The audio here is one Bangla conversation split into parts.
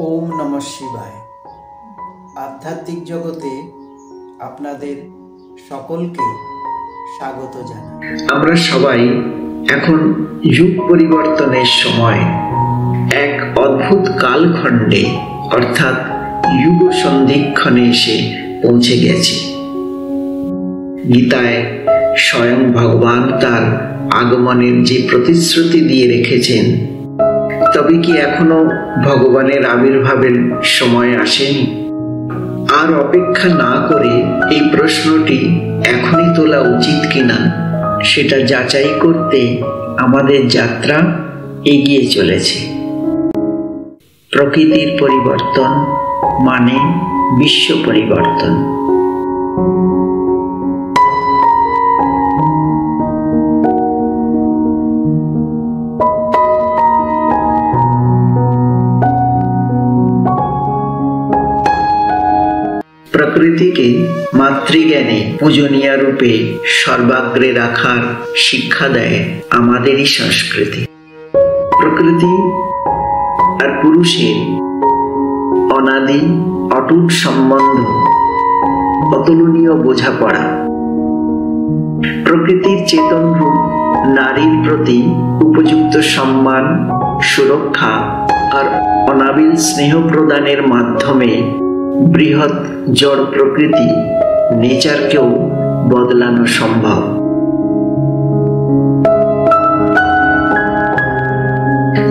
ওম নমঃ শিবায়। আধ্যাত্মিক জগতে আপনাদের সকলকে স্বাগত জানাই। আমরা সবাই এখন যুগ পরিবর্তনের সময় এক অদ্ভুত কালখণ্ডে অর্থাৎ যুগ সন্ধিক্ষণে এসে পৌঁছে গেছি। গীতায় স্বয়ং ভগবান তার আগমনের যে প্রতিশ্রুতি দিয়ে রেখেছেন, তবে কি এখনো ভগবানের আবির্ভাবের সময় আসেনি? আর অপেক্ষা না করে এই প্রশ্নটি এখনই তোলা উচিত কিনা সেটা যাচাই করতে আমাদের যাত্রা এগিয়ে চলেছে। প্রকৃতির পরিবর্তন মানে বিশ্ব পরিবর্তন। প্রকৃতিকে মাতৃজ্ঞানে পূজনীয় রূপে সর্বাগ্রে রাখার শিক্ষা দেয় আমাদেরই সংস্কৃতি। প্রকৃতি আর পুরুষের অনাদি অটুট সম্বন্ধ, অতুলনীয় বোঝাপড়া, প্রকৃতির চেতন রূপ নারীর প্রতি উপযুক্ত সম্মান, সুরক্ষা আর অনাবিল স্নেহ প্রদানের মাধ্যমে বৃহৎ জড় প্রকৃতি নেচারকেও বদলানো সম্ভব।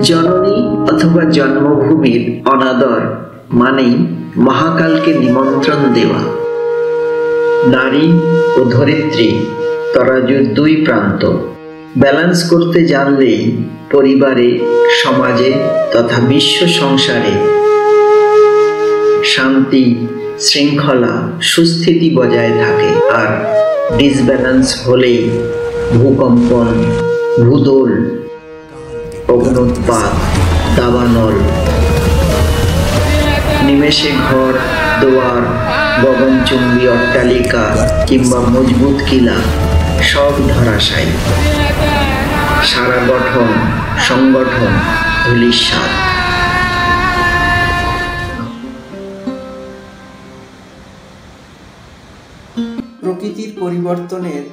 জননী অথবা জন্মভূমির অনাদর মানেই মহাকালকে নিমন্ত্রণ দেওয়া। নারী ও ধরিত্রী তরাজুর দুই প্রান্ত ব্যালেন্স করতে জানলেই পরিবারে, সমাজে তথা বিশ্ব সংসারে শান্তি, শৃঙ্খলা, সুস্থিতি বজায় থাকে। আর ডিসব্যালেন্স হলেই ভূকম্পন, ভূদোল, অগ্নুৎপাত, দাবানল, নিমেষে ঘর দুয়ার, গগনচুম্বী অট্টালিকা কিংবা মজবুত কিলা সব ধরাশায়ী। সারা গঠন সংগঠন ধূলিসাৎ। প্রকৃতির পরিবর্তনের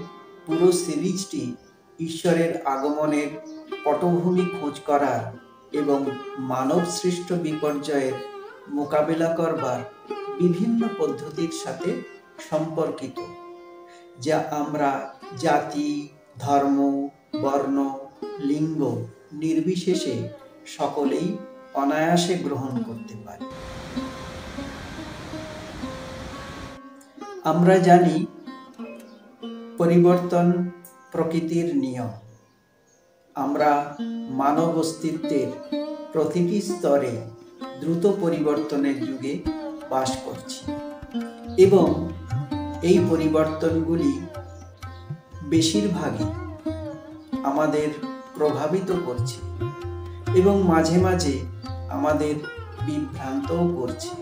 পুরো সিরিজটি ঈশ্বরের আগমনের পটভূমি খোঁজ করার এবং মানব সৃষ্ট বিপর্যয়ের মোকাবেলা করবার বিভিন্ন পদ্ধতির সাথে সম্পর্কিত, যা আমরা জাতি, ধর্ম, বর্ণ, লিঙ্গ নির্বিশেষে সকলেই অনায়াসে গ্রহণ করতে পারি। আমরা জানি পরিবর্তন প্রকৃতির নিয়ম। আমরা মানব অস্তিত্বের প্রতিটি স্তরে দ্রুত পরিবর্তনের যুগে বাস করছি এবং এই পরিবর্তনগুলি বেশিরভাগই আমাদের প্রভাবিত করছে এবং মাঝে মাঝে আমাদের বিভ্রান্তও করছে।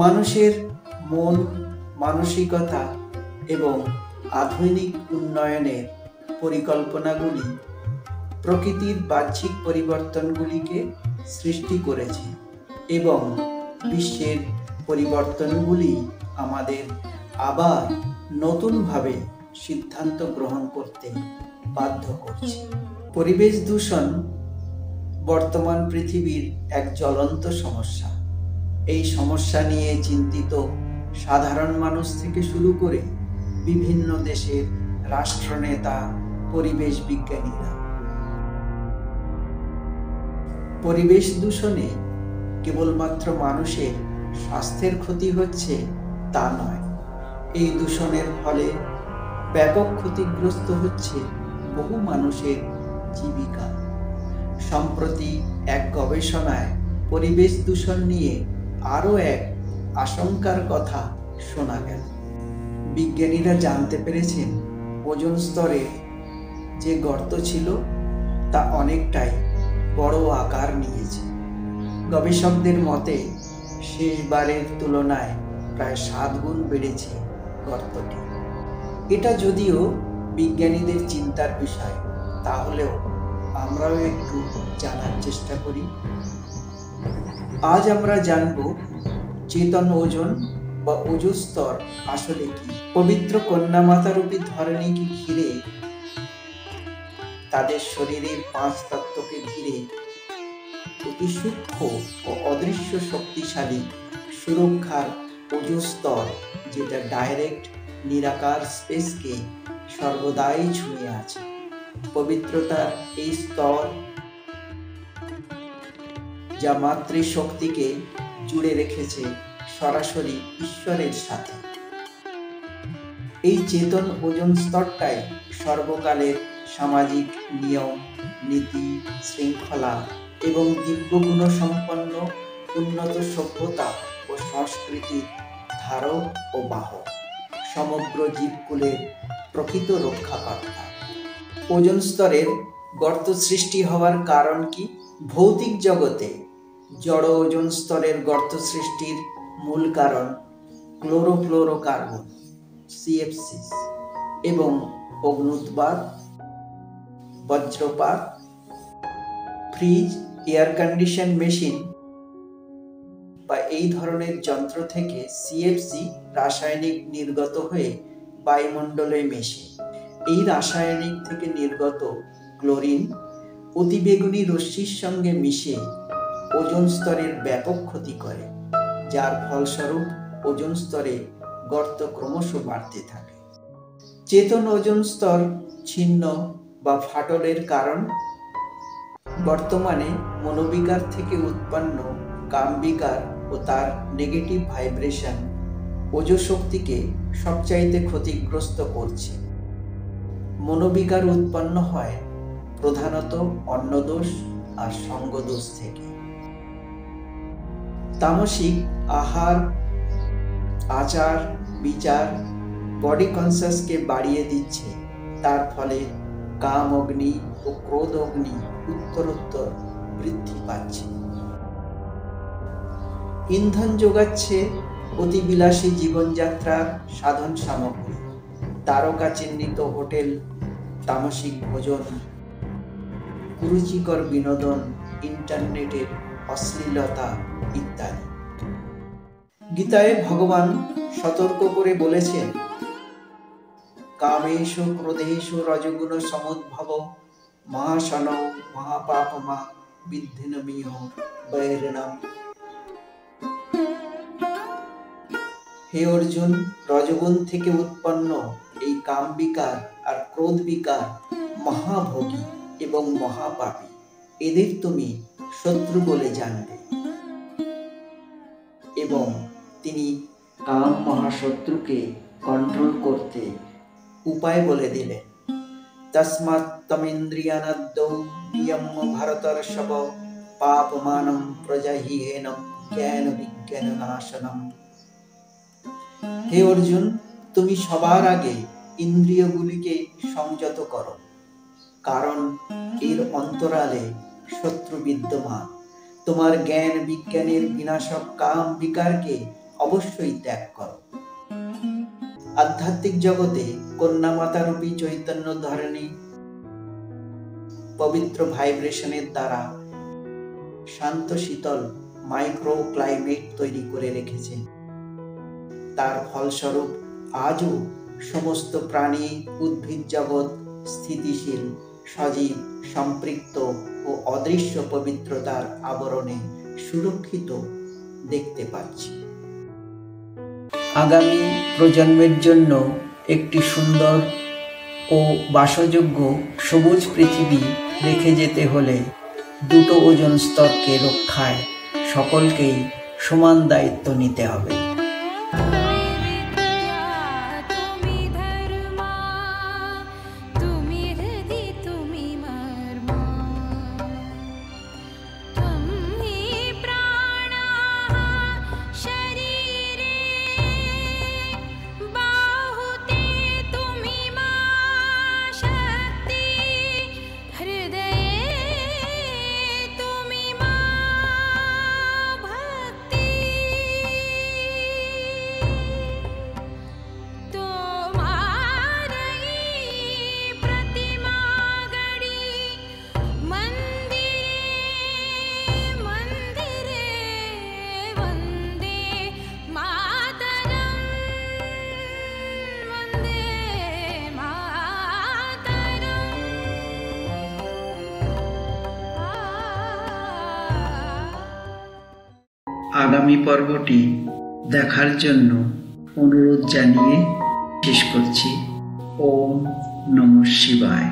মানুষের মন, মানসিকতা এবং আধুনিক উন্নয়নের পরিকল্পনাগুলি প্রকৃতির বাহ্যিক পরিবর্তনগুলিকে সৃষ্টি করেছে এবং বিশ্বের পরিবর্তনগুলি আমাদের আবার নতুনভাবে সিদ্ধান্ত গ্রহণ করতে বাধ্য করছে। পরিবেশ দূষণ বর্তমান পৃথিবীর এক জ্বলন্ত সমস্যা। এই সমস্যা নিয়ে চিন্তিত সাধারণ মানুষ থেকে শুরু করে বিভিন্ন দেশের রাষ্ট্রনেতা, পরিবেশ বিজ্ঞানীরা। পরিবেশ দূষণে কেবলমাত্র মানুষের স্বাস্থ্যের ক্ষতি হচ্ছে তা নয়, এই দূষণের ফলে ব্যাপক ক্ষতিগ্রস্ত হচ্ছে বহু মানুষের জীবিকা। সম্প্রতি এক গবেষণায় পরিবেশ দূষণ নিয়ে আরও এক আশঙ্কার কথা শোনা গেল। বিজ্ঞানীরা জানতে পেরেছেন ওজোন স্তরে যে গর্ত ছিল তা অনেকটাই বড় আকার নিয়েছে। গবেষকদের মতে শেষবারের তুলনায় প্রায় 7 গুণ বেড়েছে গর্তটি। এটা যদিও বিজ্ঞানীদের চিন্তার বিষয়, তাহলেও আমরাও একটু জানার চেষ্টা করি। আজ আমরা জানব চেতন ওজন বা ওজস্তর আসলে কি। পবিত্র কন্যা মাতারূপী ধরণীকে ঘিরে, তাদের শরীরের 5 তত্ত্বকে ঘিরে অতি সূক্ষ্ম ও অদৃশ্য শক্তিশালী সুরক্ষার ওজস্তর, যেটা ডাইরেক্ট নিরাকার স্পেসকে সর্বদাই ছুঁয়ে আছে। পবিত্রতার এই স্তর যা মাতৃশক্তিকে জুড়ে রেখেছে সরাসরি ঈশ্বরের সাথে। এই চেতন ওজন স্তরটাই সর্বকালের সামাজিক নিয়ম, নীতি, শৃঙ্খলা এবং দিব্যগুণ সম্পন্ন উন্নত সভ্যতা ও সংস্কৃতির ধারক ও বাহক, সমগ্র জীবকুলের প্রকৃত রক্ষাকর্তা। ওজন স্তরের গর্ত সৃষ্টি হওয়ার কারণ কি? ভৌতিক জগতে জড় ওজন স্তরের গর্ত সৃষ্টির মূল কারণ ক্লোরোফ্লোরোকার্বন CFC এবং অগ্নুৎপাত, বজ্রপাত, ফ্রিজ, এয়ার কন্ডিশন মেশিন বা এই ধরনের যন্ত্র থেকে CFC রাসায়নিক নির্গত হয়ে বায়ুমণ্ডলে মেশে। এই রাসায়নিক থেকে নির্গত ক্লোরিন অতিবেগুনি রশ্মির সঙ্গে মিশে ওজন স্তরের ব্যাপক ক্ষতি করে, যার ফলস্বরূপ ওজন স্তরে গর্ত ক্রমশ বাড়তে থাকে। চেতন ওজন স্তর ছিন্ন বা ফাটলের কারণ বর্তমানে মনোবিকার থেকে উৎপন্ন কামবিকার ও তার নেগেটিভ ভাইব্রেশন ওজশক্তিকে সবচাইতে ক্ষতিগ্রস্ত করছে। মনোবিকার উৎপন্ন হয় প্রধানত অন্নদোষ আর সঙ্গদোষ থেকে। তামসিক আহার, আচার, বিচার বডি কনসাসকে বাড়িয়ে দিচ্ছে। তার ফলে কাম অগ্নি ও ক্রোধ অগ্নি উত্তরোত্তর বৃদ্ধি পাচ্ছে। ইন্ধন যোগাচ্ছে অতিবিলাসী জীবনযাত্রার সাধন সামগ্রী, তারকা চিহ্নিত হোটেল, তামসিক ভোজন, কুরুচিকর বিনোদন, ইন্টারনেটের অশ্লীলতা ইত্যাদি। গীতায় ভগবান সতর্ক করে বলেছেন, কামেষু ক্রোধেষু রজগুণ সমুদ্ভব মহাশনৌ মহাপাপমা বিদ্ধিনমিহ বৈরিণাম। হে অর্জুন, রজগুণ থেকে উৎপন্ন এই কাম বিকার আর ক্রোধ বিকার মহাভোগী এবং মহাপাপী। এদের তুমি শত্রু বলে জানবে। এবং তিনি কাম মহাশত্রুকে কন্ট্রোল করতে উপায় বলে দিলেন। তস্মাৎ তমিন্দ্রিয়ানাদ্যৌ নিয়ম্য ভারতর্ষভ পাপমানম প্রজাহিহেনম জ্ঞান বিজ্ঞান নাশনম। হে অর্জুন, তুমি সবার আগে ইন্দ্রিয়গুলিকে সংযত করো, কারণ এর অন্তরালে শত্রু বিদ্যমান। তোমার জ্ঞান বিজ্ঞানের বিনাশক কাম বিকারকে অবশ্যই ত্যাগ করো। আধ্যাত্মিক জগতে কন্যা মাতারূপী চৈতন্য ধরণী পবিত্র ভাইব্রেশনের দ্বারা শান্ত শীতল মাইক্রো ক্লাইমেট তৈরি করে রেখেছে। তার ফলস্বরূপ আজও সমস্ত প্রাণী, উদ্ভিদ জগৎ স্থিতিশীল, সজীব, সম্পৃক্ত ও অদৃশ্য পবিত্রতার আবরণে সুরক্ষিত দেখতে পাচ্ছি। আগামী প্রজন্মের জন্য একটি সুন্দর ও বাসযোগ্য সবুজ পৃথিবী রেখে যেতে হলে দুটো ওজন স্তরকে রক্ষায় সকলকেই সমান দায়িত্ব নিতে হবে। আগামী পর্বটি দেখার জন্য অনুরোধ জানিয়ে শেষ করছি। ওম নমঃ শিবায়।